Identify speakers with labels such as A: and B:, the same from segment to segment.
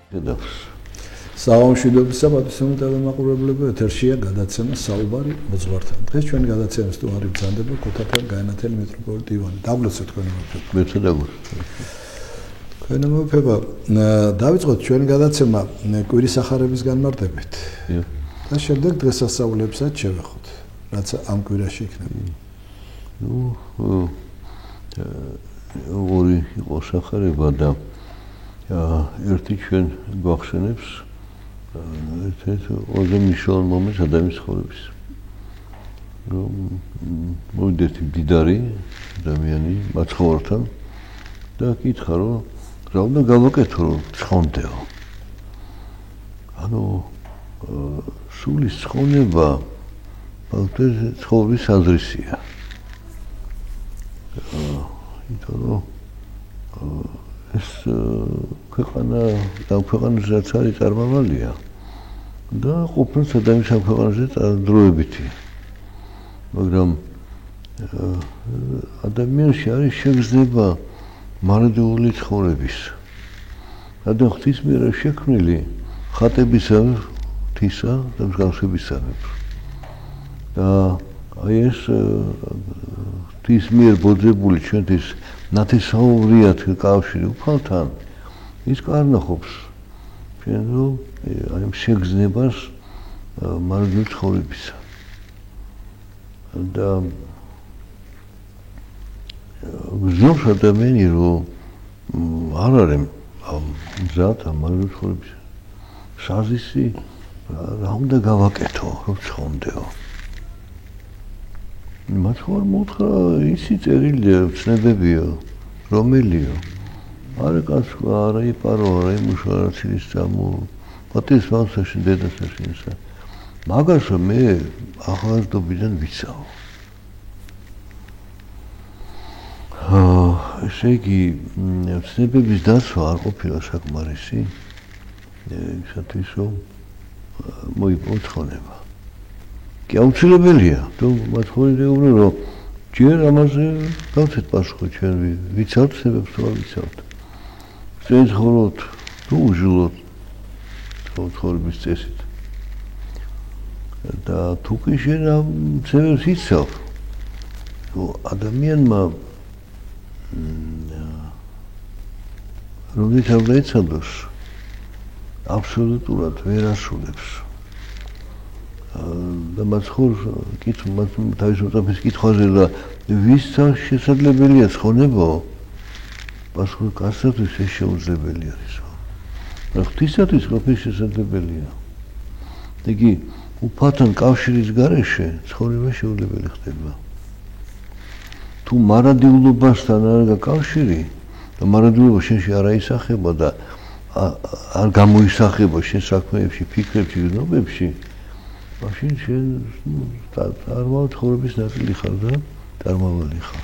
A: საამშვიდობისა პატივისცემლო ტელემაყურებლებო, ეთერშია გადაცემა საუბარი მოძღვართან. დღეს ჩვენი გადაცემის სტუმარი ბრძანდება ქუთაისის გაენათელი მეტროპოლიტ ივანი. დაგვლოცოთ თქვენი მოფება.
B: მეც დაგვლოცოთ.
A: თქვენი მოფება დავიწყოთ ჩვენი გადაცემა კვირის ახარების განმარტებით. და შემდეგ დღესასწაულებსაც შევეხოთ, რაც ამ კვირაში იქნება.
B: ორი იყო სახარება და ერთი ჩვენ გვახსენებს ერთ-ერთ ყველაზე მნიშვნელოვან მომენტს ადამიანის ცხოვრების. რომ მოვიდეთ მდიდარი ადამიანი მაცხოვრთან და კითხა რომ რა უნდა გავაკეთო რომ ცხონდეო. ანუ სულის ცხონება ცხოვრების აზრისია. იმიტომ რომ ეს ქვეყანა და ქვეყანაზე რაც არის წარმავალია და ყოფნაც ადამიანის ამ ქვეყანაზე დროებითი. მაგრამ ადამიანში არის შეგრძნება მარადიული ცხოვრების. რადგან ღვთის მიერ შექმნილი ხატებისავე ღვთისა და მსგავსებისავე. და აი ეს ღვთის მიერ ბოძებული ჩვენთვის ნათესაურიათ კავშირი უფალთან ის კარნახობს ჩვენ რომ აი შეგრძნებას მარადიული ცხოვრებისა. და გზობს ადამიანი რომ არ არის მზად ამ მარადიული ცხოვრების საზისი რა უნდა გავაკეთო რომ ცხონდეო. მათ ხარ მოთხრა ისი წერილია ცნებებიო რომელიო არა კაცო არა იპარო არა იმუშო არა ცილის წამო პატის მასაში დედასაში ისა მაგას მე ახალგაზრდობიდან ვიცავ. ესე იგი ცნებების დაცვა არ ყოფილა საკმარისი ისათვის რომ მოიპოვოთ ცხონება. კი აუცილებელია თუ მათ ხორიეუბნო რომ ჯერ ამაზე გავცეთ პასუხი ჩვენ ვიცავთ ცნებებს თუ არ ვიცავთ. ჩვენ ცხოვრობთ თუ უჟილოთ ცხოვრების წესით. და თუ კი შენ ამ ცნებებს იცავ რომ ადამიანმა რომ იცავდა ეცადოს აბსოლუტურად ვერ ასრულებს და მათ ხორ კითხ მათ თავისუფლების კითხვაზე და ვისაც შესაძლებელია ცხონებო პასუხი კაცთვის ეს შეუძლებელი არის. ღვთისათვის ყოფილი შესაძლებელია. იგი უფალთან კავშირის გარეშე ცხოვრება შეუძლებელი ხდება. თუ მარადიულობასთან არ გაკავშირი და მარადიულობა შენში არ აისახება და არ გამოისახება შენ საქმეებში, ფიქრებში, გრძნობებში მაშინ შენ წარმავალი ცხოვრების ნაწილი ხარ და წარმავალი ხარ.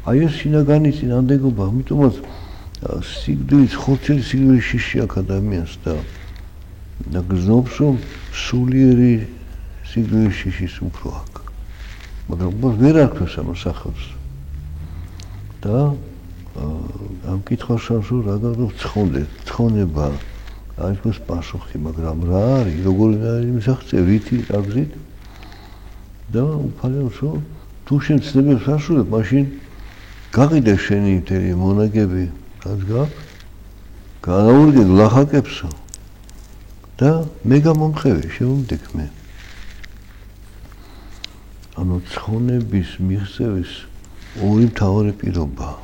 B: აი ეს შინაგანი წინააღმდეგობა, ამიტომაც სიკვდილის ხორცელი სიკვდილის შიში აქვს ადამიანს და გრძნობს რომ სულიერი სიკვდილის შიშის უფრო აქვს. მაგრამ ვერ აქვს ამას ახავს. და ამ კითხვაშიც რა გაგვი ცხონება არის ეს პასუხი, მაგრამ რა არის, როგორი არის მსახცე, ვითი აგზით და უფალებს რომ თუ შენ ცნებებს ასრულებ, მაშინ გაყიდე შენი მთელი მონაგები, რაც გაქვს, განაურიგე ლახაკებსო და მე გამომხევი, შემომდექმე. ანუ ცხონების მიღწევის ორი მთავარი პირობაა.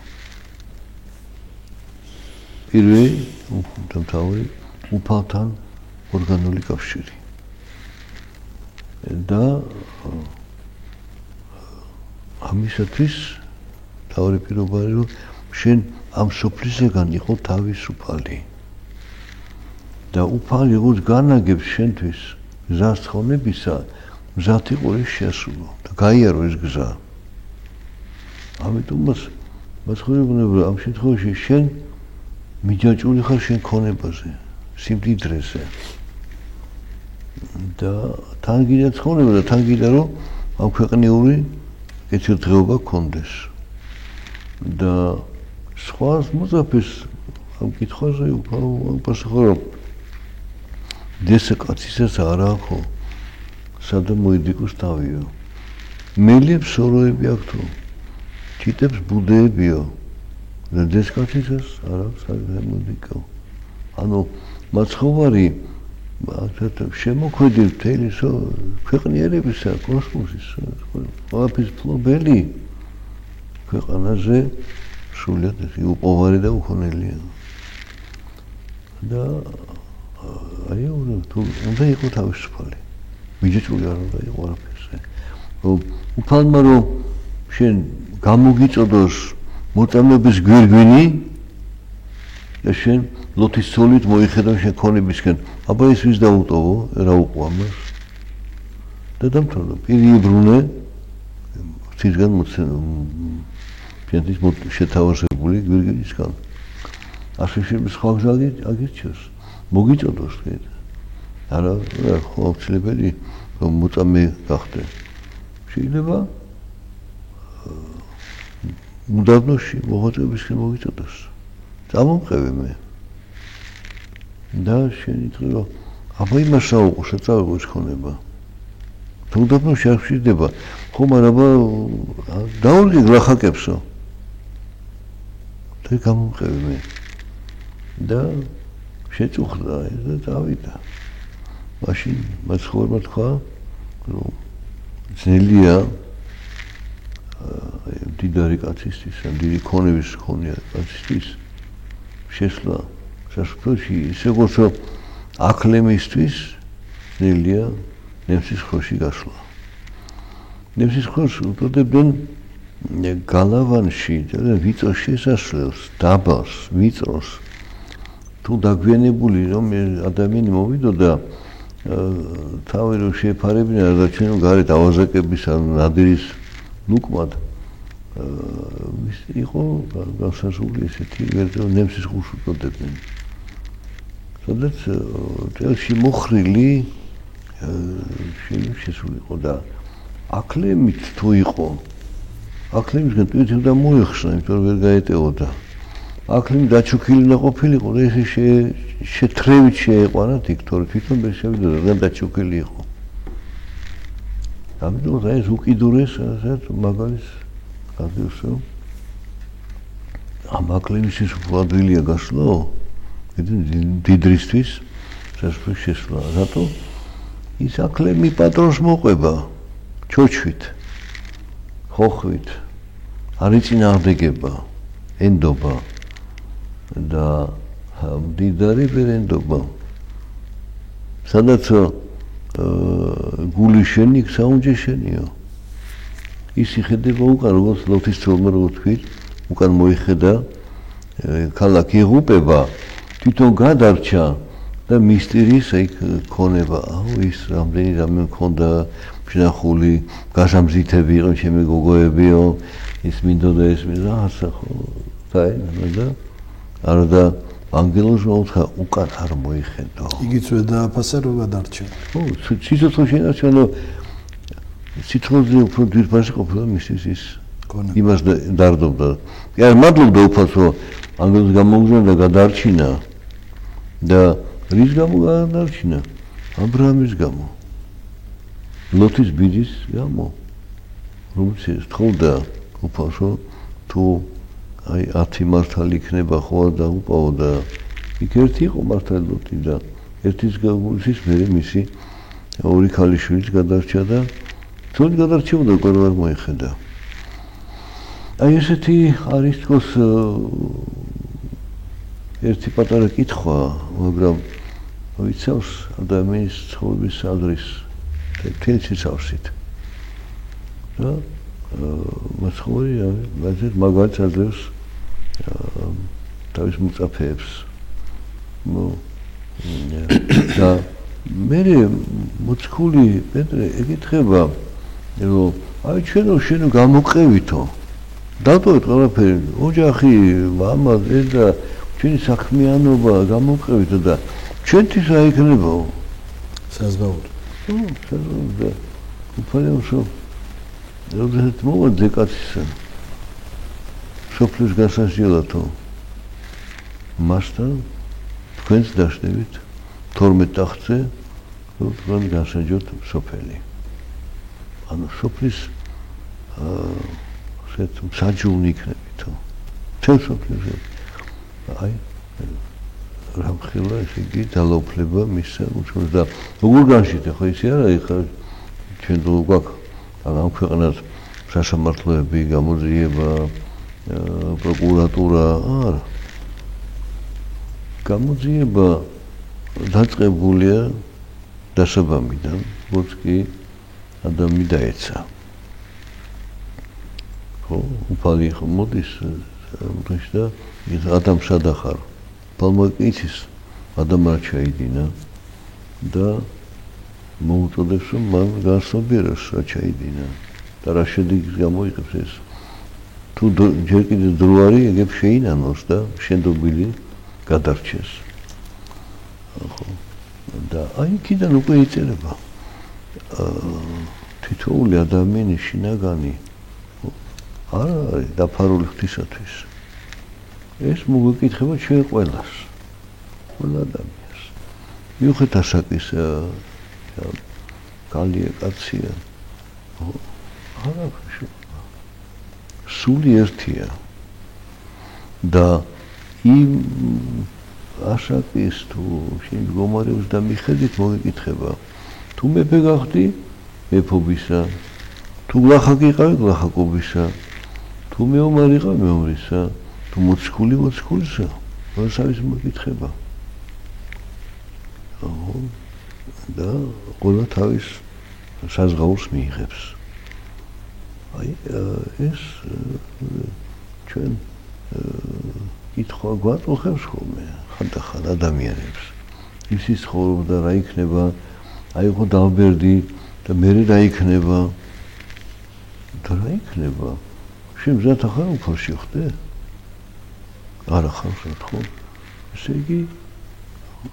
B: პირველი და მთავარი უფალთან ორგანული კავშირი. და ამისათვის მთავარი პირობა არის რომ შენ ამ სოფლისგან იყო თავისუფალი. და უფალი როგორც განაგებს შენთვის გზას ცხონებისა, მზად იყო ის შესულო და გაიარო ეს გზა. ამიტომაც მაცხოვრებლებო ამ შემთხვევაში შენ მიჯაჭვული ხარ შენ ქონებაზე, სიმდიდრეზე. და თან გინდა ცხონება და თან გინდა რომ ამ ქვეყნიური კეთილდღეობა გქონდეს. და სხვას მოწაფეს ამ კითხვაზე უპასუხო რომ დესაკაცისაც არა ხო სადა მოიდიკოს თავიო მელიებს სოროები აქვს თუ ჩიტებს ბუდეებიო და დესაკაცისაც არა სადა მოიდიკო ანუ მაცხოვარი შემოქმედი მთელი ქვეყნიერებისა კოსმოსის ყველაფრის ფლობელი ქვეყანაზე სულად უპოვარი და უხონელია და აი უნდა იყოს თავისუფალი მიჯეჭვული არ უნდა იყოს არაფერზე უფალმა რომ შენ გამოგიწოდოს მოწამეების გვირგვინი და შენ ლოთის ცოლით მოიხედავ შენ ქონებისკენ აბა ეს ვის დაუტოვო რა უყვა მას და დამთავრდა პირი იბრუნე ცისგან შენთვის შეთავაზებული გვირგვინისგან ასე შეიძლება სხვა გზალი აგირჩიოს მოგიწოდოს კიდე არა ხო აუცილებელი რომ მოწამე გახდე შეიძლება უდაბნოში მოღვაწეებისკენ მოგიწოდოს წამომყევი მე და შენი თქო რომ აბა იმას საუყო საწავო ის ქონება თუ უდაბნოში არ ხდება ხომ არა დაურგე გრახაკებსო და გამომყევი მე და შეწუხდა და დავიდა მაშინ მაცხოვრებმა თქვა რომ ძნელია დიდარი კაცისთვის ან დიდი ქონების ქონია კაცისთვის შესვლა სასწრაფოში ისე როგორც აკლემისთვის ძნელია ნემსის ხოში გასვლა ნემსის ხოს უწოდებენ გალავანში და ვიწრო შესასვლელს დაბალს ვიწროს თუ დაგვიანებული რომ ადამიანი მოვიდოდა თავი რომ შეეფარებინა რაღაცნაირად გარეთ ავაზაკების ან ნადირის ლუკმად იყო გასასვლელი ესეთი ვერტო ნემსის ხუს უწოდებენ სადაც წელში მოხრილი შესულიყო და აკლემით თუ იყო აკლემისგან თვითონ და მოიხსნა იმიტომ რომ ვერ გაეტეოდა აკლემი დაჩუქილი და ყოფილიყო და ეს შეთრევით შეეყვანა თითქოს თვითონ ვერ შევიდოდა და დაჩუქილი იყო ამიტომ ეს უკიდურეს ასეთ მაგალის გადიოსო ამ აკლემის უბრალდია გასვლო დიდრისთვის სასწრაფო შესვლა რატო ის აკლემი პატრონს მოყვება ჩოჩვით ხოხვით არ იწინააღმდეგება ენდობა და მდიდარი ვერენდობა სადაც გული შენი საუნჯე შენიო ის იხედება უკან როგორც ლოთის ცოლმა როგორც თქვით უკან მოიხედა ქალაქი იღუპება თვითონ გადარჩა და მისტერის ეგ ქონება აუ ის რამდენი რამე მქონდა შნახული გასამზითები იყო ჩემი გოგოებიო ის მინდოდა ეს მინდა ასახო და არა და ანგელოზ მოუთხა უკან არ მოიხედო
A: იგიც ვერ დააფასა რომ გადარჩა
B: ხო სიცოცხლე შეინარჩუნო სიცოცხლე უფრო ძირფასი ყოფილა მისთვის ის იმას დარდობდა კი არ მადლობდა უფალო ანგელოზ გამოგზავნა და გადარჩინა და რის გამო გადარჩინა აბრაამის გამო ლოთის ბიძის გამო რომელიც თხოვდა უფალო თუ აი 10 მართალი იქნება ხო და უპაო და იქ ერთი იყო მართალი ლოთი და ერთის გაგულის მერე მისი ორი ქალიშვილიც გადარჩა და თუნდაც გადარჩეოდა უკვე არ მოიხედა აი ესეთი არის თქოს ერთი პატარა კითხვა მაგრამ ვიცავს ადამიანის ცხოვრების აზრის თელ სიცავსით და მაცხოვრია მაგალითად მაგალითად აძლევს თავის მოწაფეებს და მე მოციქული პეტრე ეკითხება რომ აი შენო გამოყევითო დატოვეთ ყველაფერი ოჯახი მამა დედა ჩვენი საქმიანობა გამოყევითო და ჩვენთვის რა იქნებაო საზღაური და უფალოსო როდესაც მოვაძე კაცისა სოფლის გასასჯელათო მასთან თქვენს დაშნებით 12 ტახტზე რომ თქვენ გასაჯოთ სოფელი. ანუ სოფლის ასეთ მსაჯულნი იქნებითო. თელ სოფელზე. აი რამხელა ესე იგი ძალაუფლება მისცა უცხოს და როგორ განშიტე ხო ისე არა ეხლა ჩვენ თუ გვაქვს ამ ქვეყნას სასამართლოები გამოძიება პროკურატურა არა გამოძიება დაწყებულია დასაბამიდან როგორც კი ადამი დაეცა ხო უფალი ხო მოდის და ადამს ადახარ palmoqitsis adam რა ჩაიდინა და მოუწოდებს რომ მან გასობიეროს რა ჩაიდინა და რა შედეგს გამოიღებს ეს თუ ჯერ კიდე დრო არის ეგებ შეინანოს და შენდობილი გადარჩეს ხო და აი იქიდან უკვე იწერება თითოეული ადამიანის შინაგანი არ არის დაფარული ღვთისათვის ეს მოგეკითხება ჩვენ ყველას ყველა ადამიანს მიუხედავად ასაკის კალია კაცია არა სული ერთია და იმ ასაკის თუ შენ მდგომარეობს და მიხედით მოგეკითხება თუ მეფე გახდი მეფობისა თუ გლახაკი იყავი გლახაკობისა თუ მეომარი იყავი მეომრისა თუ მოციქული მოციქულისა როსაც მოგეკითხება და ყველა თავის საზღაურს მიიღებს აი ეს ჩვენ კითხვა გვაწუხებს ხოლმე ხანდახან ადამიანებს ისის ცხოვრობდა რა იქნება აი ხო დავბერდი და მე რა იქნება და რა იქნება შენ მზად ახარ უფალში ხდე არა ხარ ხო ესე იგი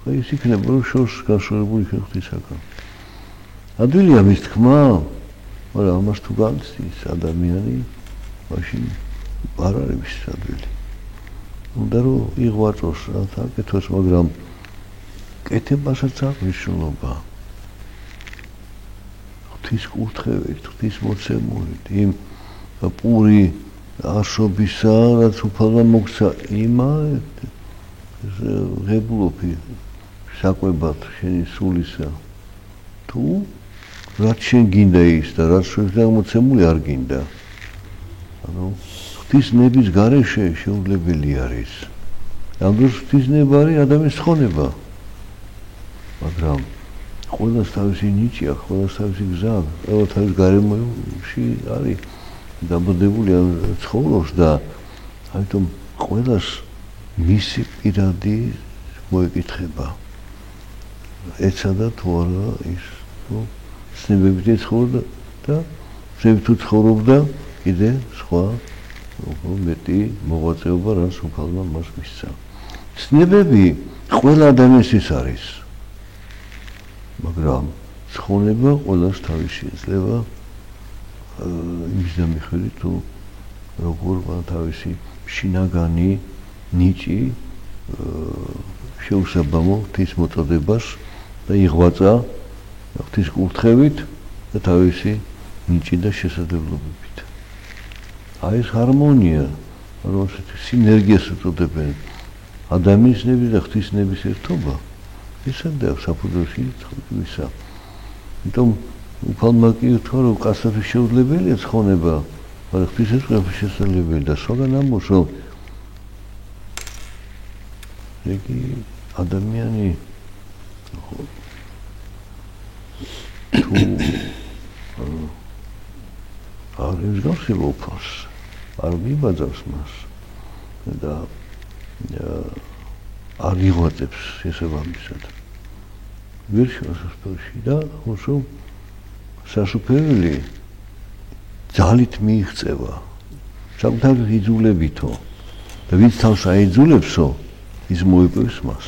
B: აი ის იქნება რომ შორს გასწორებული ხეთისაგან ადვილია მის თქმა მაგრამ ამას თუ განცდის ადამიანი მაშინ არ არის ადვილი უნდა რომ იღვაწოს რათა კეთოს მაგრამ კეთებასაც აქვს მნიშვნელობა ღვთის კურთხევით ღვთის მოცემულით იმ პური ასობისა რაც უფალმა მოგცა იმა ღებულობი საკვებად შენი სულისა თუ რაც შენ გინდა ის და რაც შენ მოცემული არ გინდა ანუ ღვთის ნების გარეშე შეუძლებელი არის ამ დროს ღვთის ნება არის ადამიანის ხონება მაგრამ ყველას თავისი ნიჭი აქვს ყველას თავისი გზა აქვს ყველა თავის გარემოში არის დაბადებული ცხოვრობს და ამიტომ ყველას მისი პირადი მოეკითხება ეცადა თუ არა ის თუ ცნებებით ეცხოვრა და ცნებით თუ ცხოვრობდა კიდე სხვა მეტი მოღვაწეობა რაც უფალმა მას მისცა ცნებები ყველა ადამიანისთვის არის მაგრამ ცხოვრება ყველას თავის შეიძლება იმის დამიხედვით თუ როგორ თავისი შინაგანი ნიჭი შეუსაბამო ღვთის მოწოდებას და იღვაწა ღვთის კურთხევით და თავისი ნიჭი და შესაძლებლობებით. აი ეს ჰარმონია, რომელსაც სინერგიას უწოდებენ ადამიანის ნების და ღვთის ნების ერთობა, ესაა საფუძველში ცხოვრებისა. იმიტომ უფალმა კი უთქვა რომ კაცთვის შეუძლებელია ცხონება, მაგრამ ღვთისათვის ყველაფერი შესაძლებელია და სხვაგან ამბობს რომ იგი ადამიანი თუ არ იზგავსება უფალს, არ მიბაძავს მას და არ იღვაწებს შესაბამისად. ვერ შესასწორში და უშო სასופველი ძალით მიიღწევა. საკუთარ იძულებითო და ვინც თავს აიძულებსო ის მოიპოვს მას.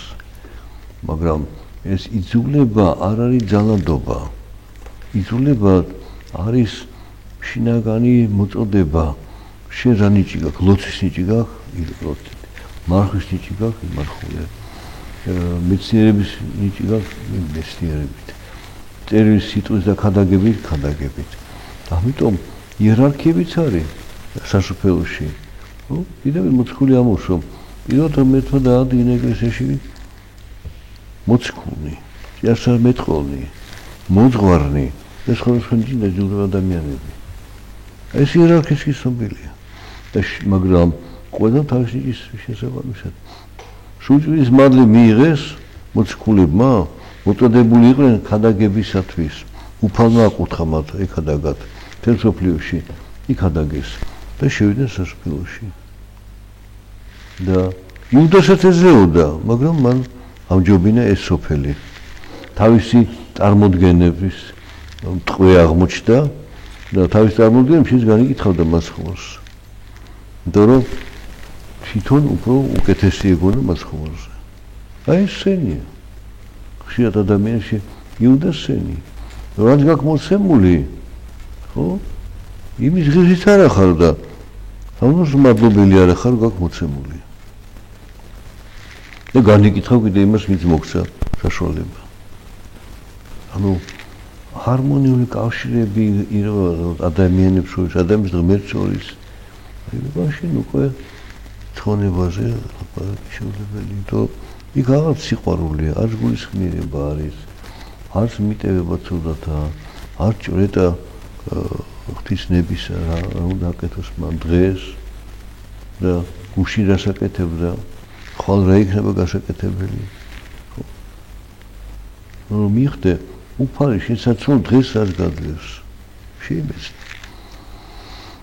B: მაგრამ ეს იძულება არ არის ძალადობა. იძულება არის შინაგანი მოწოდება. შენ რა ნიჭი გაქვს, ლოცვის ნიჭი გაქვს, მარხვის ნიჭი გაქვს იმარხულია მეცნიერების ნიჭი გაქვს მეცნიერებით წერის სიტყვის და ქადაგებით ამიტომ იერარქიებიც არის სასופელოში ხო კიდევ მოციქული ამბობს რომ პირველად მეთქვა დაადგინა ეკლესიაში მოციქული იასამეთყოლნი მოძღვარნი ეს ხოლმე ძუძუ ადამიანები ეს იერარქიის ცნობილია მაგრამ ყველა თავისი ის შესაბამისად სუჭვის მადლი მიიღეს მოციქულებმა მოწოდებული იყვნენ ქადაგებისათვის უფალმა აკურთხა მათ ეკადაგათ თელსოფლიოში იქ ადაგეს და შევიდნენ სასופელოში და იუდასაც ეძლეოდა მაგრამ მან ამჯობინა ეს სოფელი თავისი წარმოდგენების ტყვე აღმოჩნდა და თავის წარმოდგენებში ის განიკითხავდა მას ხმოს იმიტომ რომ თვითონ უფრო უკეთესი ეგონა მას ხმოზე აი ეს სენია ხშირად ადამიანში იუდას სენი რაც გაქვს მოცემული ხო იმის ღირსით არ ახარ და ამას მადლობელი არ ახარ გაქვს მოცემული და განიკითხავ კიდე იმას ვინც მოგცა საშუალება ანუ ჰარმონიული კავშირები ადამიანებს შორის ადამიანის ღმერთს შორის აი მაშინ უკვე ცხონებაზე შესაძლებელი თუ იქ რაღაც სიყვარულია არც გულისხმიერება არის არც მიტევება ცუდათა არც ჭრეტა ღვთისნების რა უნდა აკეთოს მან დღეს და გუში რასაკეთებდა ხვალ რა იქნება გასაკეთებელი რომ მიხდე უფალი შესაძლო დღეს არ გადლევს შეიმეცნე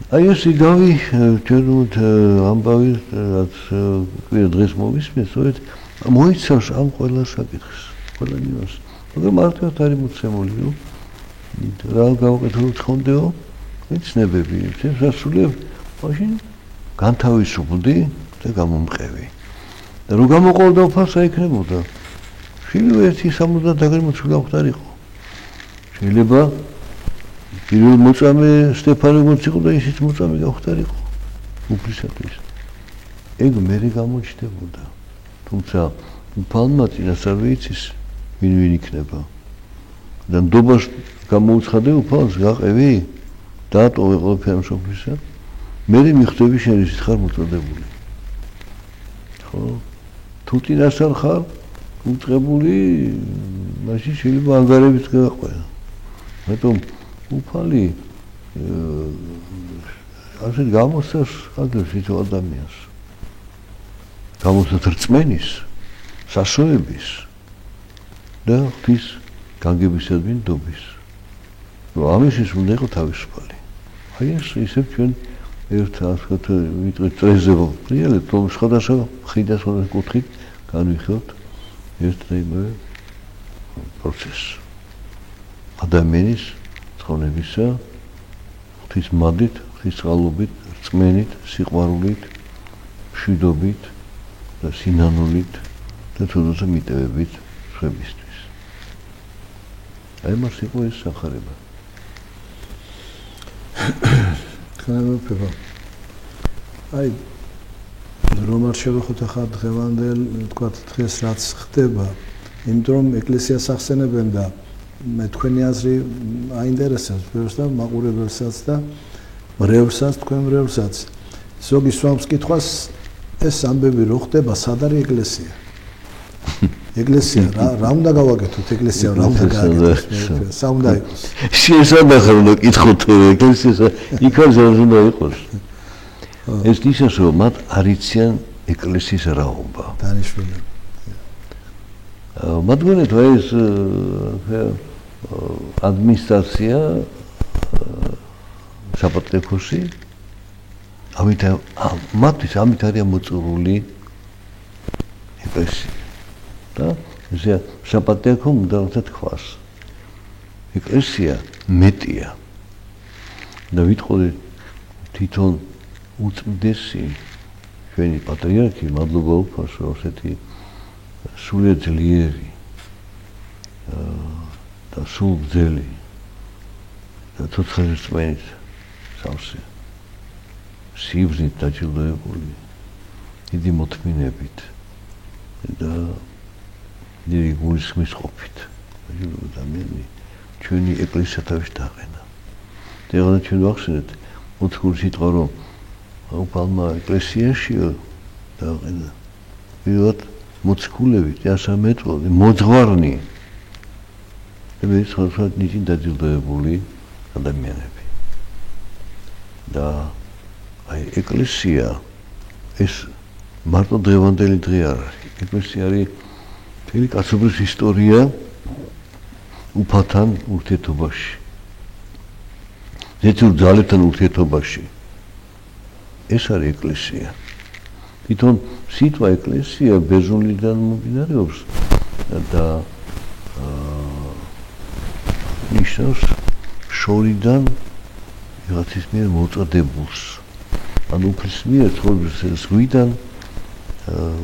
B: აი ეს იგავი ჩვენოთ ამბავი რაც კვირა დღეს მოვისმენთ სწორედ მოიცავს ამ ყველა საკითხს ყველა ნიუანსს მაგრამ მარტივად არის მოცემული რომ რა გავაკეთო ცხონდეო მეცნებები ეს ასულებ მაშინ განთავისუფლდი და გამომყევი და რო გამოყოლდა უფალს აიქნებოდა შეიძლება ერთი 70 დაგრე მოცული აღთარიყო შეიძლება პირველ მოწამე სტეფანე მოციქულ და ისიც მოწამე გავხდარიყო უფლისათვის ეგ მერე გამოჩნდებოდა თუმცა უფალმა წინასწარ ვიცის ვინ იქნება და ნდობას გამოუცხადე უფალს გაყევი დაატოვე ყველაფერი სოფლისა მერე მიხვდები შენ ისიც ხარ მოწოდებული ხო თუ წინასწარ ხარ უწყებული მაშინ შეიძლება ანგარებით გაყვეა მეტომ უფალი ასე გამოსცემს ადგილს ის ადამიანს გამოსცემს რწმენის სასოების და ღვთის განგებისადმი ნდობის რომ ამისთვის უნდა იყო თავისუფალი აი ეს ისევ ჩვენ ერთ ასეთ ვიტყვით წრეზე ვფრიალებ რომ სხვადასხვა მხრიდან სხვადასხვა კუთხით განვიხილოთ ერთ და იმავე პროცესს ადამიანის ცხონებისა ღვთის მადლით, ღვთის წყალობით, რწმენით, სიყვარულით, მშვიდობით და სინანულით და თუნდაც მიტევებით სხვებისთვის. აი მას იყო ეს სახარება.
A: ხანმოფება. აი რომ არ შევეხოთ ახლა დღევანდელ, თქვათ დღეს რაც ხდება, იმიტომ რომ ეკლესიას ახსენებენ და მე თქვენი აზრი აინტერესებს ბევრს და მაყურებელსაც და მრევლსაც, თქვენ მრევლსაც. ზოგი სვამს კითხვას ეს ამბები რო ხდება, სად არის ეკლესია? ეკლესია რა უნდა გავაკეთოთ ეკლესია რა უნდა გააკეთოს? სა უნდა იყოს.
B: შესაძლოა რომ კითხოთ ეკლესია იქ არის რა უნდა იყოს. ეს ისე რომ მათ არიციან ეკლესიის რაობა.
A: დანიშნულება.
B: მათგანეთ ეს ადმინისტრაცია საპატრიარქოსი ამით მათთვის ამით არის მოწურული ეკლესია და ესე საპატრიარქომ უნდა თქვას ეკლესია მეტია და ვიტყოდი თვითონ უწმდესი ჩვენი პატრიარქი მადლობა უფალს რომ ასეთი სულიერ ძლიერი და სულგძელი და ცოცხალი რწმენით სავსე სიბრძნით დაჯილდოებული დიდი მოთმინებით და დიდი გულისხმის ყოფით. ადამიანი ჩვენი ეკლესია თავის დააყენა. და ჩვენ ვახსენეთ მოთქული სიტყვა რომ უფალმა ეკლესიაში დააყენა. პირველად მოციქულები, ასამეთყოლი, მოძღვარნი. ეს სხვა ნიჭით დაჯილდოებული ადამიანები. და აი ეკლესია ეს მარტო დღევანდელი დღე არ არის. ეკლესია არის მთელი კაცობრიობის ისტორია უფალთან ურთიერთობაში. ზეწურ ძალებთან ურთიერთობაში. ეს არის ეკლესია. თვითონ სიტყვა ეკლესია ბერძნულიდან მომდინარეობს და ნიშნავს შორიდან ვიღაცის მიერ მოწოდებულს. ანუ უფლის მიერ ცხოვრების ზღვიდან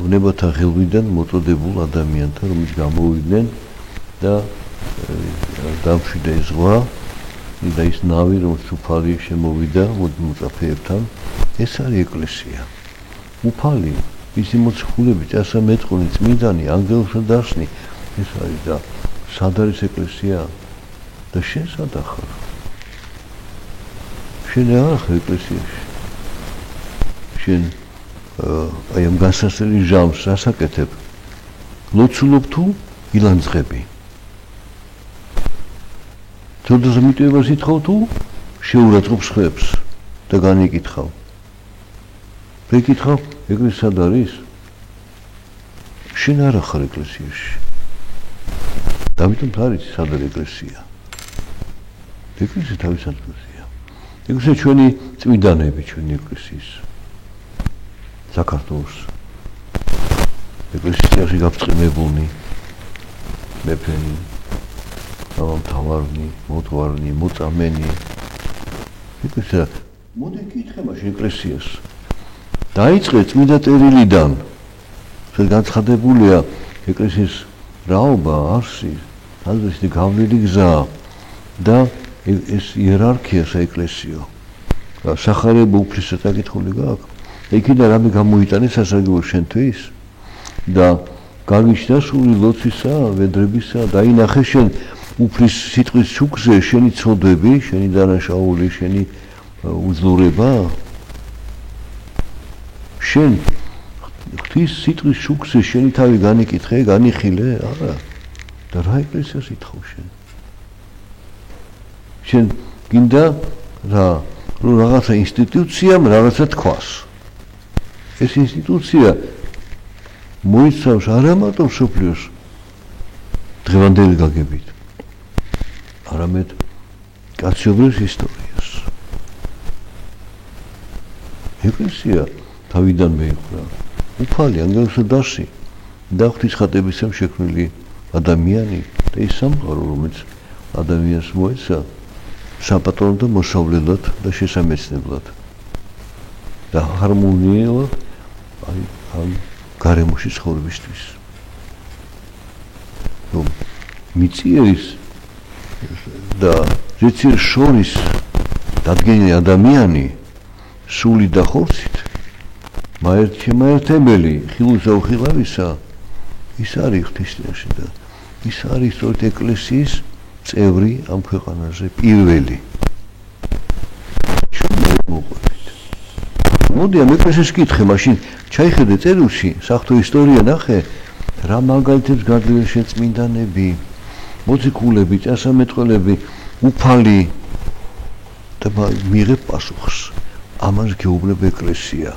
B: უნებათა ღელვიდან მოწოდებულ ადამიანთან, რომელიც გამოვიდნენ და დამშვიდა ეს ზღვა და ის ნავი, რომელიც უფალი შემოვიდა მოწაფეებთან, ეს არის ეკლესია. უფალი, მისი მოციქულები, წასამეტყველი, წმინდანი, ანგელთა დასნი, ეს არის და სად არის ეკლესია? და შენ სად ახარ? შენ არ ახარ ეკლესიაში. შენ აი ამ განსასწრელი ჟამს ასაკეთებ. ლოცულობ თუ ილანძღები. თორდას მიტევას ითხოვ თუ შეურაცხყოფ სხვებს და განიკითხავ. ვეკითხავ, ეკლესია სად არის? შენ არ ახარ ეკლესიაში. დავითომ არის სად არის ეკლესია? ეკლესია თავის ადგილზეა. ეკლესია ჩვენი წმინდანები, ჩვენი ეკლესიის. საქართველოს ეკლესიაში გაფრთხილებულნი მეფენი, მთავარნი, მოთვარნი, მოწამენი. ეკლესია მოდი კითხე მაშინ ეკლესიას. დაიწყე წმინდა წერილიდან. ეს განცხადებულია ეკლესიის რაობა, არსი, თავისი გავლილი გზა და ეს იერარქია საეკლესიო. სახარებო უფლისა საკითხული გაქვს. იქიდან რამე გამოიტანე სასარგებლო შენთვის და გაგიჩნდა სული ლოცვისა, ვედრებისა, დაინახე შენ უფლის სიტყვის შუქზე შენი ცოდვები, შენი დანაშაული, შენი უძლურება. შენ ღვთის სიტყვის შუქზე შენი თავი განიკითხე, განიხილე, არა. და რა ეკლესიას ითხოვ შენ? შენ გინდა რა რაღაცა ინსტიტუციამ რაღაცა თქვას. ეს ინსტიტუცია მოიცავს არა მარტო მსოფლიოს დღევანდელი გაგებით, არამედ კაცობრიობის ისტორიას. ეკლესია თავიდან მეიყვნა უფალი, ანგელთა დასი და ღვთისხატებისამ შექმნილი ადამიანი და ის სამყარო, რომელიც ადამიანს მოეცა საპატრონო და მოსავლელად და შესამეცნებლად და ჰარმონიულად აი ამ გარემოში ცხოვრებისთვის. რომ მიწიერის და ზეციერის შორის დადგენილი ადამიანი სული და ხორცით მაერთებელი ხილულისა უხილავისა ის არის ღვთისმოში და ის არის სწორედ ეკლესიის წევრი ამ ქვეყანაზე პირველი. მოდი ამ ეკლესიას კითხე, მაშინ ჩაიხედე წერილში, საღვთო ისტორია ნახე, რა მაგალითებს გადლიან შენ წმინდანები, მოციქულები, წასამეტყველები, უფალი და მიიღებ პასუხს. ამას გეუბნება ეკლესია.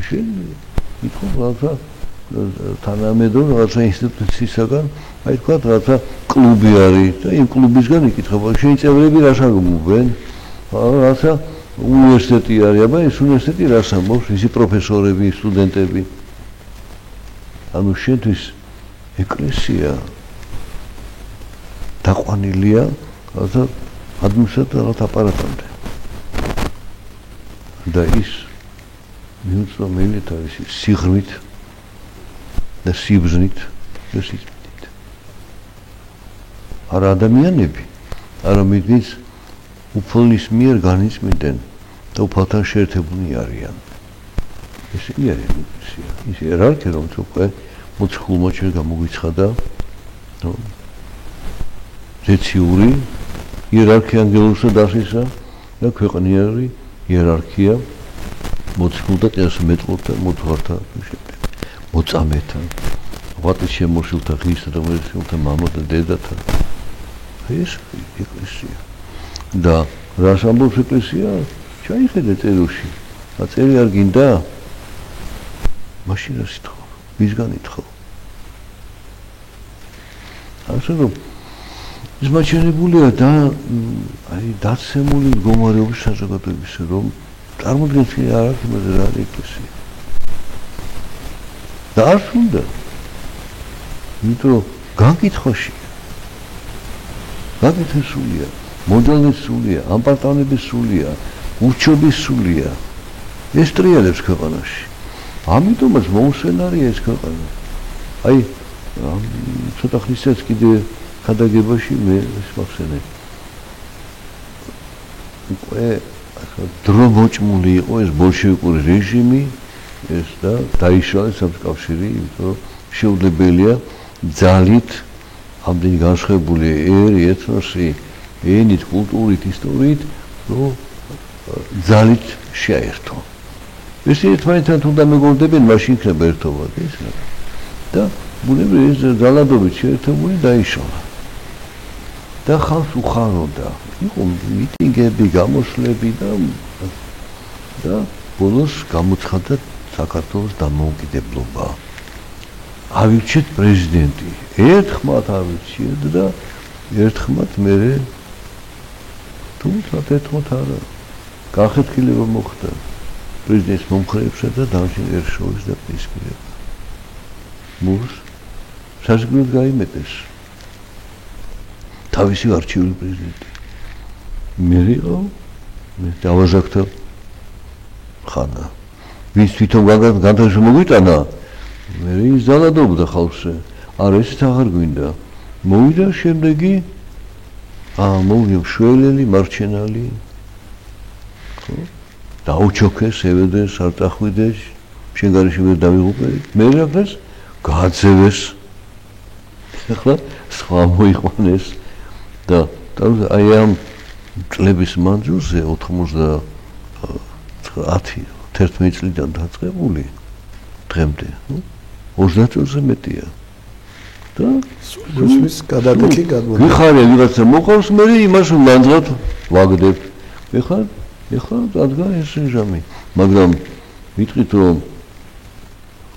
B: შენ ითხოვ რაღაცა თანამედროვე რაღაცა ინსტიტუციისაგან, აი თქვა რაღაცა კლუბი არის და იმ კლუბისგან იკითხება, შენი წევრები რას ამბობენ? რაღაცა უნივერსიტეტი არის, აბა ეს უნივერსიტეტი რას ამბობს, ისი პროფესორები, სტუდენტები. ანუ შენთვის ეკლესია დაყვანილია რაღაცა ადმინისტრაციულ აპარატამდე. და ის მიუწვდომელი თავისი სიღრმით და სიბრძნით და სიწმინდით. არა ადამიანები, არამედ ის უფლის მიერ განიწმინდნენ და უფალთან შეერთებულნი არიან. ესენი არის ეკლესია. ის იერარქია, რომელიც უკვე მოცხულმა ჯერ გამოგვიცხადა, რომ ზეციური იერარქია ანგელოზთა დასისა და ქვეყნიერი იერარქია მოცხულ და წინასწარმეტყველთა მოძღვართა შემდეგ. მოწამეთა, ღვაწლის შემოსილთა, ღირსთა და მერცხელთა მამათა, დედათა. ეს ეკლესია. და რას ამბობს ეკლესია? ჩაიხედე წერილში. აწერი არ გინდა? მაშინ რას ითხოვ? ვისგან ითხოვ? ასე რომ ის მაჩვენებულია და აი დაცემული მდგომარეობის საზოგადოების რომ წარმოადგენს არ აქვს იმაზე რა არის ეკლესია. და არ უნდა. იმიტომ გაკითხვაში გაკითხვის სულია, მოდელების სულია, ამპარტავნების სულია, ურჩობის სულია. ეს ტრიალებს ქვეყანაში. ამიტომაც მოუსვენარია ეს ქვეყანა. აი ცოტა ხნისას კიდე ხადაგებაში მე ეს მახსენე. უკვე დრო მოჭმული იყო ეს ბოლშევიკური რეჟიმი, ეს და დაიშალა საბჭოთა იმიტომ რომ შეუძლებელია ძალით ამდენი განსხვავებული ეთნოსი, ენით, კულტურით, ისტორიით, რომ ძალით შეაერთო. ეს ერთმანეთთან თუ დამეგობრდებიან, მაშინ იქნება ერთობა ეს რა. და ბუნებრივია ეს ძალადობით შეერთებული დაიშალა. და ხალხს უხაროდა. იყო მიტინგები, გამოსვლები და ბოლოს გამოცხადდა საქართველოს დამოუკიდებლობა. ავირჩიეთ პრეზიდენტი. ერთხმად ავირჩიეთ და ერთხმად მერე თუმცა ერთხმად არა. განხეთქილება მოხდა პრეზიდენტის მომხრეებსა და დამშინ ერშოვის და პრინციპირება. მურს საზგვროდ გაიმეტეს თავისი არჩეული პრეზიდენტი. მე იყო მე დავაზაქთა ხანა. ვინც თვითონ განთავისუფლება მოგვიტანა, მე ის ძალადობდა ხალხზე. არა ესეც აღარ გვინდა. მოვიდა შემდეგი მოვიდა მშველელი, მარჩენალი. ხო? დაუჩოქეს, ევედეს, არ წახვიდეს, შენგარიში ვერ დავიღუპეთ. მე რაგდას გააძევეს. ახლა სხვა მოიყვანეს და აი ამ წლების მანძილზე 90-11 წლიდან დაწყებული დღემდე, 30 წელზე მეტია. და
A: სულს გადადექი გადმოდი.
B: ვიხარია ვიღაცა მოყავს, მე იმას მანძილად ვაგდებ. ეხლა დადგა ეს ჟამი, მაგრამ ვიტყვით რომ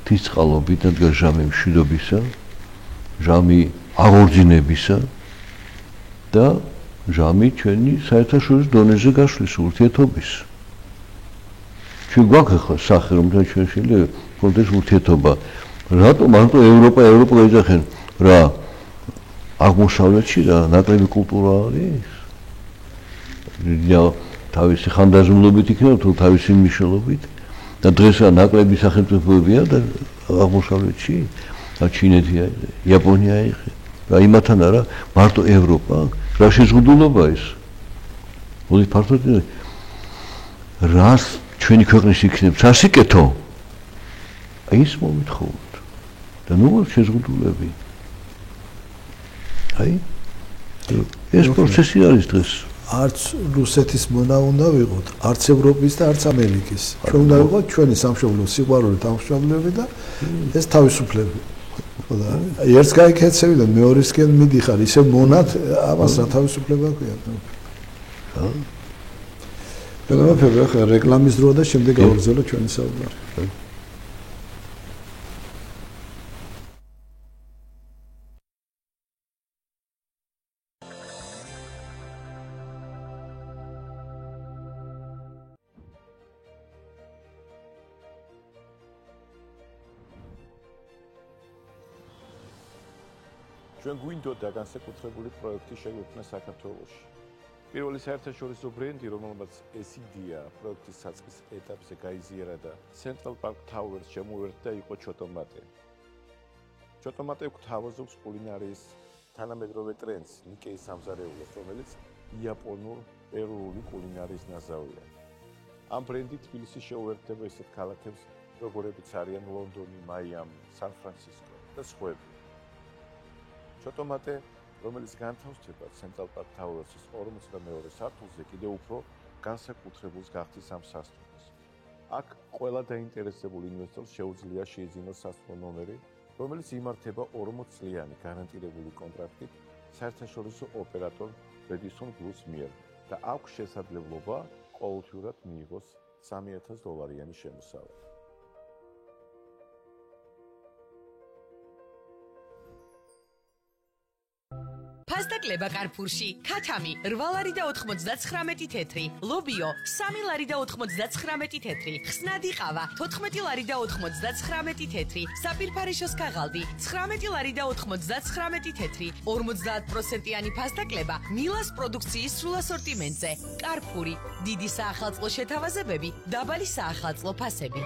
B: თისწყალობით დადგა ჟამი მშვიდობისა, ჟამი აღორძინებისა და ჟამი ჩვენი საერთაშორისო დონეზე გასვლის ურთიერთობის. ჩვენ გვაქვს ახლა სახე რომ ჩვენ შეიძლება კონდეს ურთიერთობა. რატომ მარტო ევროპა გაიძახენ რა აღმოსავლეთში რა ნაკლები კულტურა არის? თავისი ხანდაზმულობით იქნება თუ თავისი მნიშვნელობით და დღეს რა ნაკლები სახელმწიფოებია და აღმოსავლეთში და ჩინეთი, იაპონია ეხე რა იმათან არა მარტო ევროპა რა შეზღუდულობა ეს მოდი ფართოდ რას ჩვენი ქვეყნის იქნებს სასიკეთო ის მომითხოვოთ და ნუ შეზღუდულები აი ეს პროცესი არის დღეს
A: არც რუსეთის მონა უნდა ვიყოთ, არც ევროპის და არც ამერიკის. ჩვენ უნდა ვიყოთ ჩვენი სამშობლოს სიყვარული თავმჯდომარეები და ეს თავისუფლები. ხო და ერთს გაიქეცები და მეორესკენ მიდიხარ, ისე მონად ამას რა თავისუფლება ქვია. ხო. ბედნიერება ხა რეკლამის დროა და შემდეგ გავაგრძელოთ ჩვენი საუბარი.
C: ჩვენ გვინდოდა განსაკუთრებული პროექტი შეგვექმნა საქართველოში. პირველი საერთაშორისო ბრენდი, რომელმაც ეს იდეა პროექტის საწყის ეტაპზე გაიზიარა და Central Park Towers შემოერთდა, იყო ჩოტომატე. ჩოტომატე გვთავაზობს კულინარიის თანამედროვე ტრენდს, ნიკეის სამზარეულოს, რომელიც იაპონურ-პერუული კულინარიის ნაზავია. ამ ბრენდი თბილისი შეუერთდება ისეთ ქალაქებს, როგორებიც არიან ლონდონი, მაიამი, სან-ფრანცისკო და სხვები. ჩოტომატე, რომელიც განთავსდება Central Park Towers-ის 42 სართულზე, კიდევ უფრო განსაკუთრებულს გახდის ამ სასტუმროს. აქ ყველა დაინტერესებულ ინვესტორს შეუძლია შეიძინოს სასტუმრო ნომერი, რომელიც იმართება 40 წლიანი გარანტირებული კონტრაქტით საერთაშორისო ოპერატორ Radisson Blu's მიერ და აქვს შესაძლებლობა ყოველთვიურად მიიღოს $3,000 შემოსავალი.
D: ფასტაკლება კარფურში, ქათამი 8 ლარი და 99 თეთრი, ლობიო 3 ლარი და 99 თეთრი, ხსნადი ყავა 14 ლარი და 99 თეთრი, საფირფარეშოს ქაღალდი 19 ლარი და 99 თეთრი, 50%-იანი ფასტაკლება მილას პროდუქციის სრულ ასორტიმენტზე. კარფური, დიდი საახალწლო შეთავაზებები, დაბალი საახალწლო ფასები.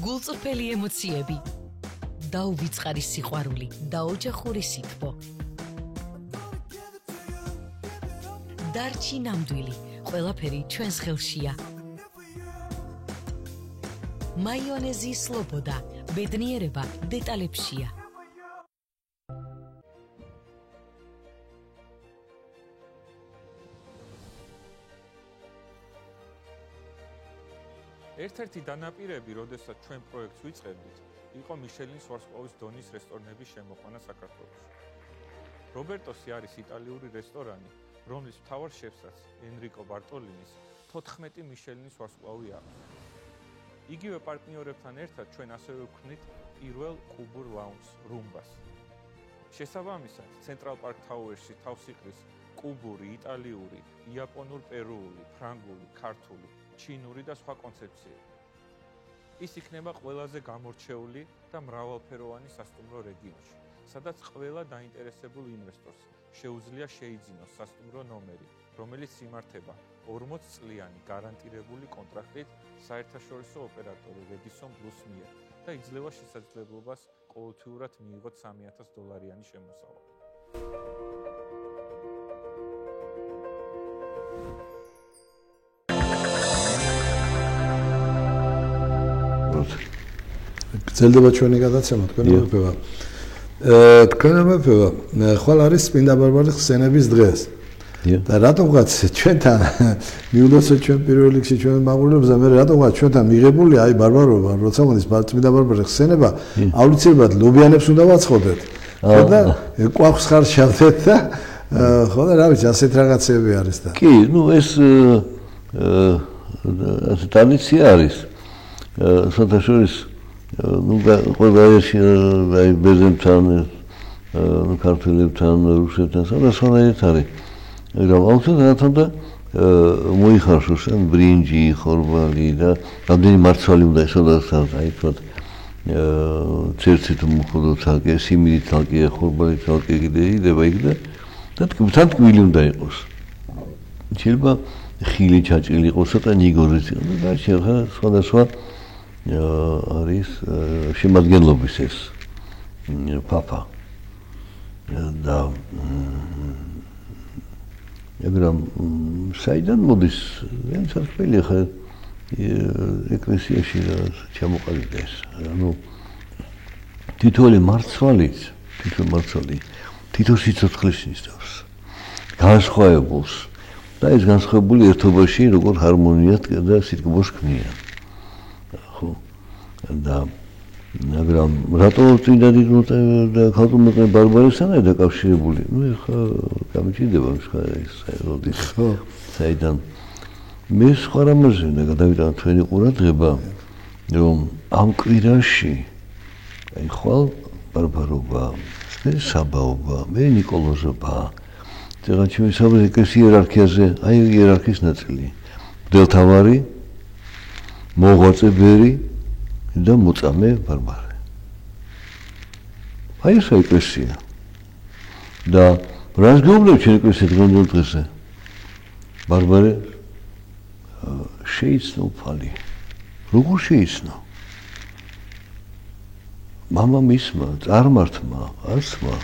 D: გულწრფელი ემოციები. დაუვიწყარი სიყვარული და ოჯახური სითბო. დარჩი ნამდვილი, ყველაფერი ჩვენს ხელშია. მაიონეზი სლობოდა, ბედნიერება დეტალებშია.
E: ერთ-ერთი დანაპირები, როდესაც ჩვენ პროექტს ვიწყებდით, იყო მიშელინის ვარსკვლავის დონის რესტორნების შემოყვანა საქართველოში. რობერტოსი არის იტალიური რესტორანი, რომლის მთავარ შეფსაც ენრიკო ბარტოლინის 14 მიშელინის ვარსკვლავი აქვს. იგივე პარტნიორებთან ერთად ჩვენ ასევე ვქმნით პირველ კუბურ ლაუნჯს რუმბას. შესაბამისად, Central Park Tower-ში თავს იყრის კუბური, იტალიური, იაპონურ-პერუული, ფრანგული, ქართული, ჩინური და სხვა კონცეფციები. ის იქნება ყველაზე გამორჩეული და მრავალფეროვანი სასტუმრო რეგიონში, სადაც ყველა დაინტერესებულ ინვესტორს შეუძლია შეიძინოს სასტუმრო ნომერი, რომელიც იმართება 40 წლიანი გარანტირებული კონტრაქტით საერთაშორისო ოპერატორი Radisson Blu's მიერ და იძლევა შესაძლებლობას ყოველთვიურად მიიღოთ $3,000 შემოსავალი.
A: გრძელდება ჩვენი გადაცემა, თქვენი მეფევა. თქვენი მეფევა, ხვალ არის წმინდა ბარბარეს ხსენების დღეს. და რატომღაც ჩვენთან მიულოცეთ ჩვენ პირველ რიგში ჩვენ მაყურებლებზე, მე რატომღაც ჩვენთან მიღებული აი ბარბარობა, როცა მოდის წმინდა ბარბარეს ხსენება, აუცილებლად ლობიანებს უნდა ვაცხოდეთ. და კვახს ხარ შავდეთ და ხო და რა ვიცი, ასეთ რაღაცები არის და.
B: კი, ნუ ეს ტრადიცია არის. საერთაშორის ნუ ყველა ერთი აი ბერძენთან, ქართველებთან, რუსებთან სხვადასხვანაირად არის. მაგრამ აუცილებლად უნდა მოიხარშოს ან ბრინჯი, ხორბალი და რამდენი მარცვალი უნდა ესოდოს აი თქვა ცერცით მოხდო თალკე, სიმინით თალკე, ხორბალი თალკე იდება იქ და თან ტკბილი უნდა იყოს. შეიძლება ხილი ჩაჭრილი იყოს, ცოტა ნიგოზიც იყოს და შეიძლება სხვადასხვა არის შემადგენლობის ეს პაპა და მაგრამ საიდან მოდის საქმელი ხა ეკლესიაში ჩამოყალიბდეს ანუ თითოეული მარცვალი თითო სიცოცხლეს ნიშნავს განსხვავებულს და ეს განსხვავებული ერთობაში როგორ ჰარმონიად და სიტყვას ქმნიან ხო და მაგრამ რატო წინდა და ქალწულმოწმე ბარბარესთან დაკავშირებული ნუ ეხა გამიჩნდება ეს როდის ხო საიდან მე სხვა რამაზე უნდა გადავიტანო თქვენი ყურადღება რომ ამ კვირაში აი ხვალ ბარბარობა მე საბაობა მე ნიკოლოზობა ზეღან ჩემი საუბარი ეკლესიის იერარქიაზე აი იერარქიის ნაწილი მღვდელთავარი მოღვაწე ბერი და მოწამე ბარბარე. აი ეს ეკლესია. და რას გეუბნებ ჩვენ ეკლესია დღევანდელ დღესზე? ბარბარე შეიცნო უფალი. როგორ შეიცნო? მამა მისმა, წარმართმა, ასმა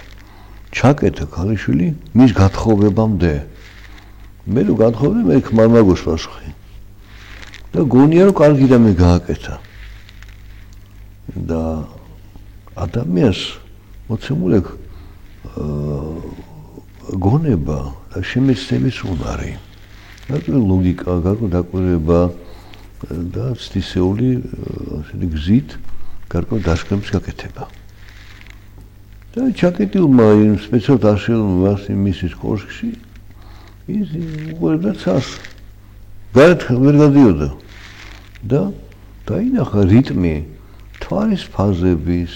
B: ჩაკეტა ქალიშვილი მის გათხოვებამდე. მე რო განთხოვდი მე ხმარმაგოს პასუხი და გონია რომ კარგი და მე გააკეთა და ადამიანს მოცემული გონება და შემეცნების უნარი რატო ლოგიკა გარკვეულ დაკვირვება და ცდისეული ასეთი გზით გარკვეულ დასკვნებს გაკეთება და ჩაკეტილმა იმ სპეციალურ დაშლილმა მისის კოშკში ის უყურებდა ცას გარეთ ვერ გადიოდა და დაინახა რიტმი თვალის ფაზების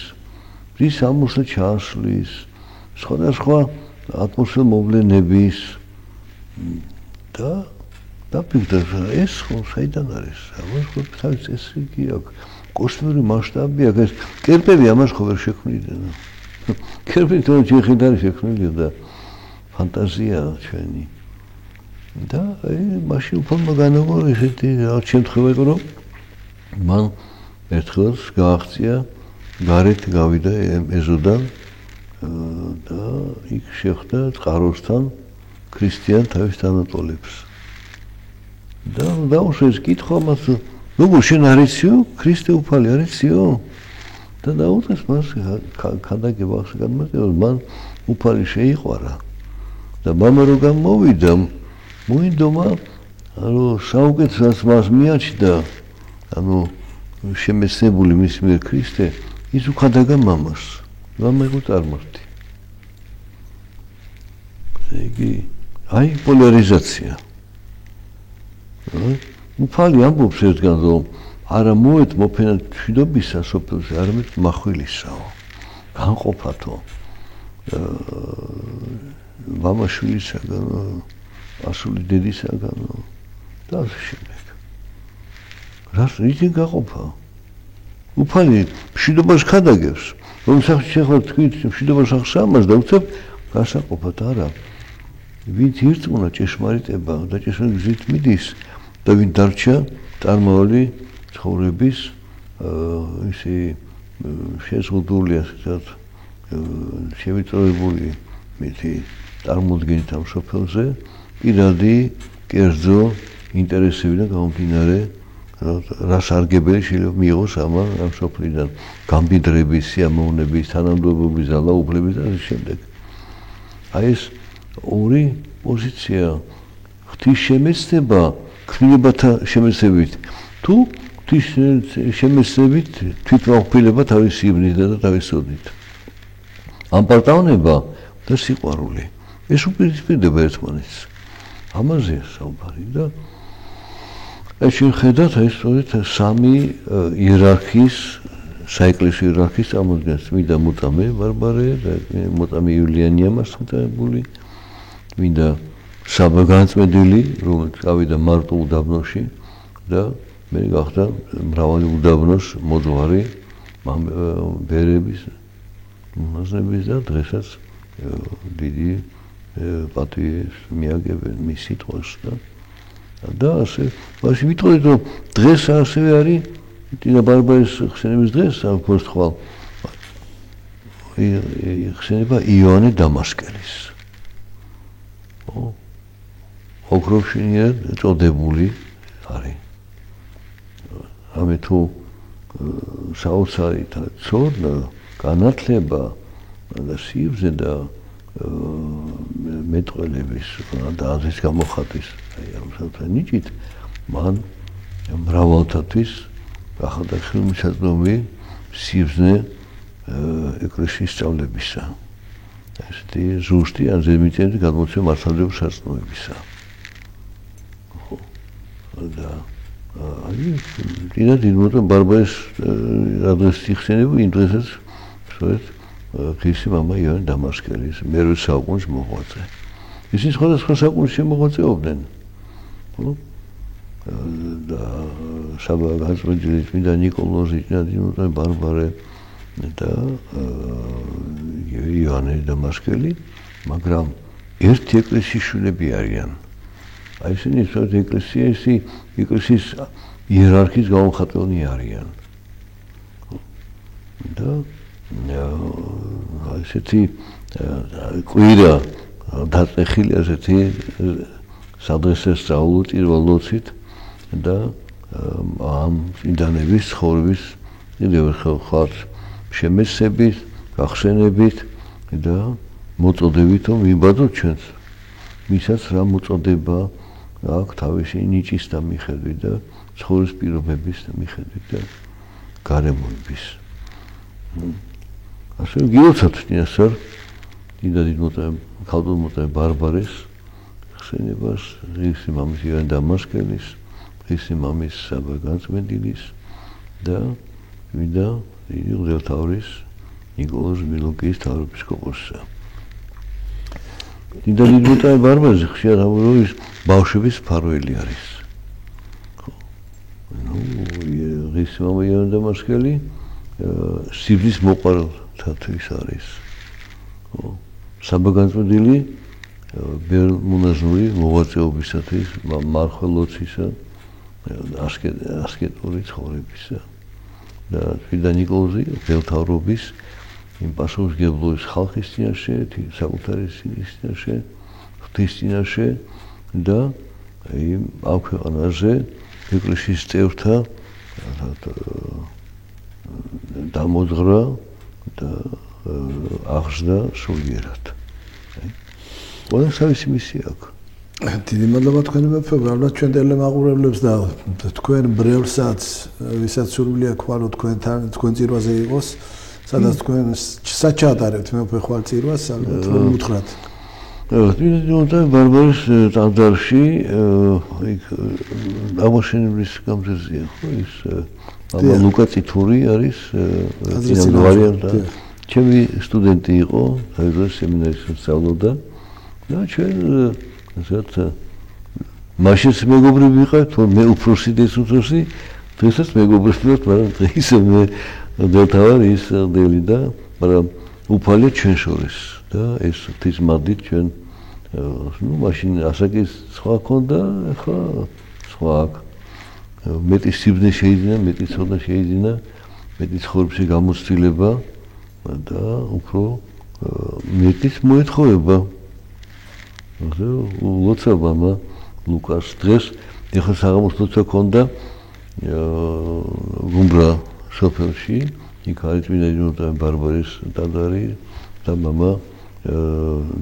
B: რის ამოსლა ჩასვლის სხვადასხვა ატმოსფეროს მოვლენების და დაფიქრდა ეს ხო საიდან არის ამას ხო თავის წესი აქვს კოსმოსური მასშტაბი აქვს ეს კერპები ამას ხო ვერ შექმნიდნენ კერპები თვითონ შეხედარი შექმნილია და ფანტაზია ჩვენი და მაშინ უფრო განაგო ესეთი რაღაც შემთხვევა იყო რომ მან ერთხელს გააღწია გარეთ გავიდა ეზოდან და იქ შეხვდა წყაროსთან ქრისტიან თავის თანატოლებს და დაუშვეს კითხვა მას როგორ შენ არიციო ქრისტე უფალი არიციო და დაუწყეს მას ქადაგება განმარტება მან უფალი შეიყვარა და მამა რო გამოვიდა მოინდომა რომ საუკეთესად მას მიაჩნდა ანუ შემეცნებული მის მიერ ქრისტე ის უხადაგა მამას მამა იყო წარმართი იგი აი პოლარიზაცია უფალი ამბობს ერთგან რომ არა მოეთ მოფენა მშვიდობისა სოფელზე არამედ מחვილისაო განყოფათო მამაშვილისაგან ასული დედისაგანო და ასე შემდეგ რას ისე გაყოფა უფალი მშვიდობას ხადაგებს რომ სახშეხლა თქვით მშვიდობას ახსამას და უცებ გასაყოფად არა ვინც ირწმუნა ჭეშმარიტება და ჭეშმარიტ გზით მიდის და ვინ დარჩა წარმავალი ცხოვრების ისე შეზღუდული ასეთ შევიწროებული მითი წარმოდგენით ამ სოფელზე პირადი კერძო ინტერესებიდან გამომდინარე რას არგებელი შეიძლება მიიღოს ამ სოფლიდან გამდიდრების, სიამოვნების, თანამდებობის, ძალაუფლების და ამ შემდეგ. აი ეს ორი პოზიცია ღვთის შემეცნება ქნილებათა შემეცნებით თუ ღვთის შემეცნებით თვითმყოფილება თავის სიბნით და თავის ოდით. ამპარტავნება და სიყვარული ეს უპირისპირდება ერთმანეთს. ამაზეა საუბარი და ეს შეხედათ ეს სამი იერარქიის საეკლესიო იერარქიის წარმოადგენს წმინდა მოწამე ბარბარე და მოწამე იულიანია მასწავლებელი წმინდა საბა განწმენდილი რომელიც გავიდა მარტო უდაბნოში და მე გახდა მრავალი უდაბნოს მოძღვარი ბერების მონაზნების და დღესაც დიდი პატივს მიაგებენ მის სიტყვას და ასე მაშინ ვიტყოდით რომ დღეს ასევე არის წინა ბარბარის ხსენების დღეს აქვს ხვალ ხსენება იოანე დამასკელის ოქროშინიერ წოდებული არის ამე თუ საოცარი ცოდნა განათლება და სიბრძე და მეტყველების და აზრის გამოხატვის აი ამ საერთოდ მან მრავალთათვის ახალ ხელმისაწვდომი სიბრძნე ეკლესიის სწავლებისა ესეთი ზუსტი ან ზედმიწევნით გადმოცემა მართლმადიდებლობის სარწმუნოებისა და აი წინა დიდმოწამე ბარბარის ადრეს იხსენებო იმ დღესაც სწორედ ქრისტე მამა იოანე დამასკელის მერვე საუკუნის მოღვაწე. ისინი სხვადასხვა საუკუნეში მოღვაწეობდნენ. და საბა განწმენდილი წმინდა ნიკოლოზი, წინა დიდმოწამე ბარბარე და იოანე დამასკელი, მაგრამ ერთი ეკლესიის შვილები არიან. აი ისინი სწორედ ეკლესიის იერარქიის გამომხატველნი არიან. და ესეთი კვირა დაწეხილი ასეთი სადღესე სწავლო პირველ ლოცვით და ამ წმინდანების ცხოვრების კიდევ ხარ შემეცებით, გახსენებით და მოწოდებით რომ ვიბადოთ ჩვენს მისაც რა მოწოდება აქვს თავისი ნიჭის და მიხედვით და ცხოვრების პირობების და მიხედვით და გარემოების. ასე გილოცავთ წინასწარ დიდად ქალბატონ მოწამე ბარბარეს ხსენებას, ღირსი მამის ივანე დამასკელის, ღირსი მამის საბა განწმენდილის და ვიდა დიდი მღვდელმთავრის ნიკოლოზ მილოკის თავეპისკოპოსსა. დიდად მოწამე ბარბარეს ხშირად ამბობენ ის ბავშვების მფარველი არის. ღირსი მამა ივანე დამასკელი სიბლის მოყვარელთათვის არის. საბა განწმენდილი ბერმუნაზური მოღვაწეობისათვის, მარხველოცისა, ასკეტური ცხოვრებისა და წმინდა ნიკოლოზი მღვდელმთავრობის იმ პასუხისმგებლობის ხალხის წინაშე, საკუთარი სინის წინაშე, ღვთის წინაშე და ამ ქვეყანაზე ეკლესიის წევრთა დამოძღვრა და აღზრდა სულიერად. ყველას თავისი მისია აქვს.
A: დიდი მადლობა თქვენი მეფე, უბრალოდ ჩვენ ტელემაყურებლებს და თქვენ ბრელსაც, ვისაც სურვილი აქვს ხვალ თქვენ წირვაზე იყოს, სადაც თქვენ საჩატარებთ მეფე ხვალ წირვას, ალბათ რომ უთხრათ.
B: დიდი ბარბარის ტაძარში იქ აღმაშენებლის გამზირზეა, ხო ის აბა ლუკა წითური არის ვარიანტა. ჩემი სტუდენტი იყო, საერთოდ სემინარიაში სწავლობდა და ჩვენ ასეთ მაშინაც მეგობრები ვიყავით, მე უფროსი და ის უფროსი, დღესაც მეგობრები ვართ, მაგრამ დღეს მე დელთავარი ის დელი და მაგრამ უფალია ჩვენ შორის და ეს ღვთის მადლით ჩვენ მაშინ ასაკის სხვა ქონდა, ახლა სხვა აქვს. მეტი სიბნე შეიძინა, მეტი ცოდნა შეიძინა, მეტი ცხოვრებაში გამოცდილება და უფრო მეტის მოეთხოვება. ლოცვა მამა ლუკას დღეს ეხლა საღამოს ლოცვა ქონდა გუმბრა სოფელში, იქ არის წმინდა ივანე ბარბარის ტაძარი და მამა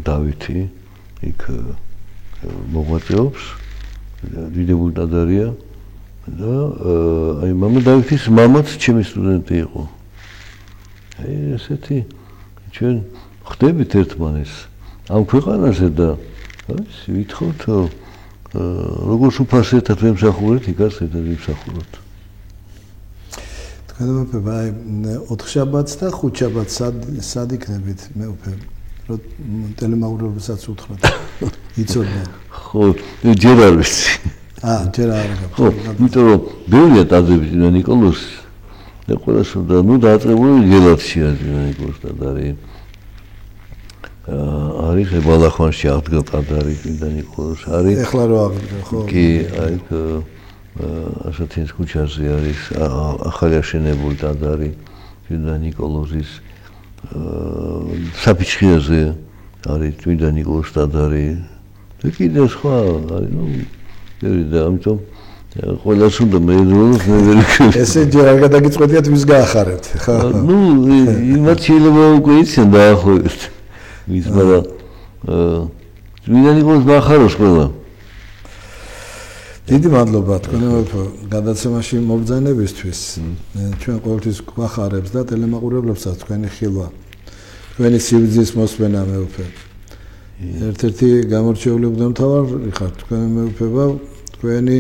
B: დავითი იქ მოღვაწეობს, დიდებული ტაძარია და აი მამა დავითის მამაც ჩემი სტუდენტი იყო. აი ესეთი ჩვენ ხდებით ერთმანეთს ამ ქვეყანაზე და ვითხოვთ როგორც უფალს ერთად ვემსახურეთ, იქაც ერთად ვიმსახუროთ.
A: თქვენ მეფე, აი 4 შაბათს და 5 შაბათს სად იქნებით მეფე? რომ ტელემაყურებელსაც უთხრათ. იცოდნენ.
B: ხო, ჯერ არ ვიცი.
A: ჯერ არ არის.
B: ხო, იმიტომ რომ ბევრია ტაძრები წმინდა ნიკოლოზს და ყველას უნდა დააწებული გელათშია წმინდა ნიკოლოზ ტაძარი. არის ბალახვანში აღდგა ტაძარი წმინდა ნიკოლოზ არის.
A: ეხლა რო აღდგა, ხო?
B: კი, აი ასათინს ქუჩაზე არის ახალი აშენებული ტაძარი წმინდა ნიკოლოზის საფიჩხიაზე არის წმინდა ნიკოლოზ ტაძარი და კიდევ სხვა არის, და ამიტომ ყველას უნდა მეძროოს მე ვერ ვიქნები.
A: ესე ჯერ არ გადაგიწყვეტიათ ვის გაახარებთ, ხო?
B: იმათ შეიძლება უკვე იციან დაახლოებით. ვის, მაგრამ წმინდა ნიკოლოზს გაახაროს ყველა.
A: დიდი მადლობა თქვენ გადაცემაში მობრძანებისთვის. ჩვენ ყოველთვის გვახარებს და ტელემაყურებლებსაც თქვენი ხილვა, თქვენი სიბრძნის მოსმენა მეუფე. ერთ-ერთი გამორჩეული მღვდელმთავარი ხართ თქვენ მეუფება, თქვენი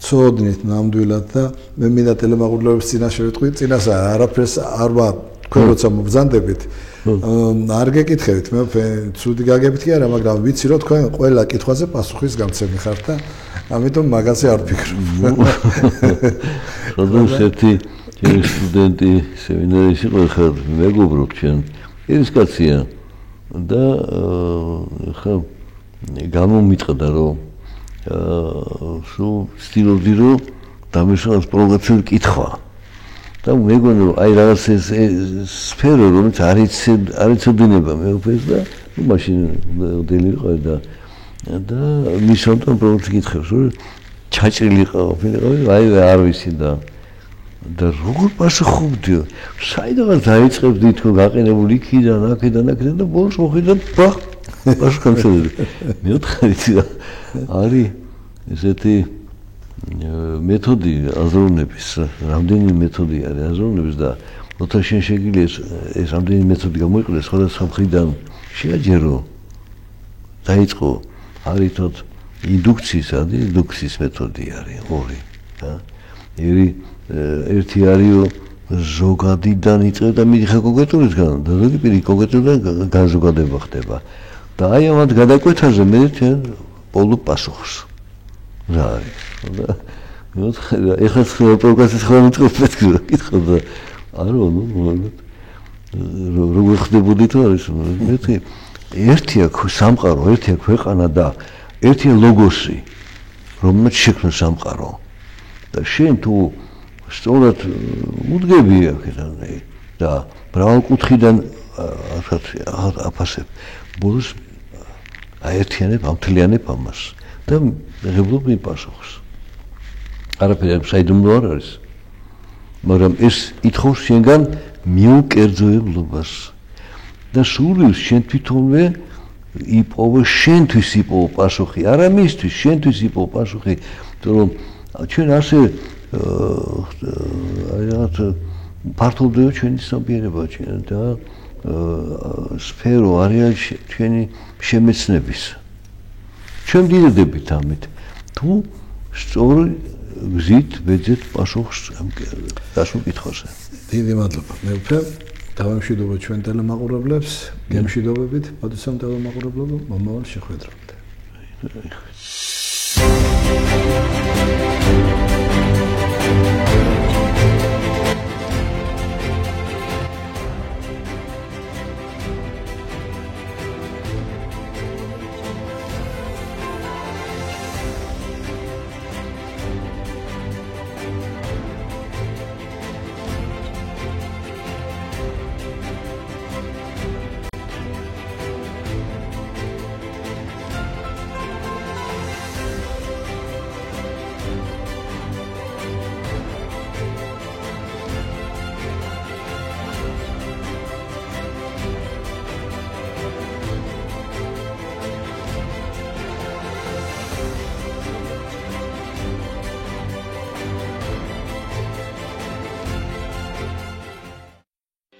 A: ცოდნით ნამდვილად და მე მინდა ტელემაყურებლების წინაშე ვიტყვი, წინასა არაფერს არ ვარ თქვენ როცა მობრძანდებით. არ გეკითხებით მეუფე, ცუდი გაგებით კი არა, მაგრამ ვიცი რომ თქვენ ყველა კითხვაზე პასუხის გამცემი ხართ და ამიტომ მაგაზე არ ვფიქრობ.
B: როდესაც ერთი ჩემი სტუდენტი სემინარიაში იყო, ხა მეგობრობ ჩვენ, ის კაცია და ხა გამომიტყდა რომ სულ ცდილობდი რომ დამეშალოს პროვოკაციული კითხვა. და მეგონა რომ აი რაღაც ეს სფერო რომელიც არ იცოდინება მეუფეს და მაშინ დელი იყო და და მის ამიტომ პრობლემს გითხებს, რომ ჩაჭრილი ყოფილიყავი, აი არ ვიცი და როგორ პასუხობდიო? საიდანაც დაიწყებდი თქო გაყინებული იქიდან, აქედან და ბოლოს მოხდა ბახ პასუხობდი. მეოთხეც არის ესეთი მეთოდი აზროვნების, რამდენი მეთოდი არის აზროვნების და როცა შენ შეგიძლია ეს რამდენი მეთოდი გამოიყენოს სხვადასხვა მხრიდან შეაჯერო დაიწყო არის თოთ ინდუქციის მეთოდი არის ორი და ერთი არის ზოგადიდან იწყება და მიდიხარ კონკრეტულისგან და ზოგი პირი კონკრეტულიდან განზოგადება ხდება და აი ამათ გადაკვეთაზე მე ბოლო პასუხს რა არის და ეხლა პროგრესის ხოლმე კითხავ და არა როგორ ხდებოდი თუ არის მე ერთია სამყარო ერთია ქვეყანა და ერთია ლოგოსი რომელიც შექმნა სამყარო და შენ თუ სწორად უდგები აქედან და მრავალკუთხიდან აფასებ ბოლოს აერთიანებ ამთლიანებ ამას და ღებულობ მიპასუხს არაფერი საიდუმლო არ არის მაგრამ ეს ითხოვს შენგან მიუკერძოებლობას და სურვილს შენ თვითონვე იპოვო შენთვის იპოვო პასუხი არა მისთვის შენთვის იპოვო პასუხი რომ ჩვენ ასე აი რაღაც ფართოვდება ჩვენი სამყარო და სფერო არის ჩვენი შემეცნების ჩვენ დიდდებით ამით თუ სწორი გზით ვეძებთ პასუხს დასულ კითხვაზე
A: დიდი მადლობა მე უფრო დავამშვიდობო ჩვენ ტელემაყურებლებს გემშვიდობებით მოდესამ ტელემაყურებლებო მომავალ შეხვედრამდე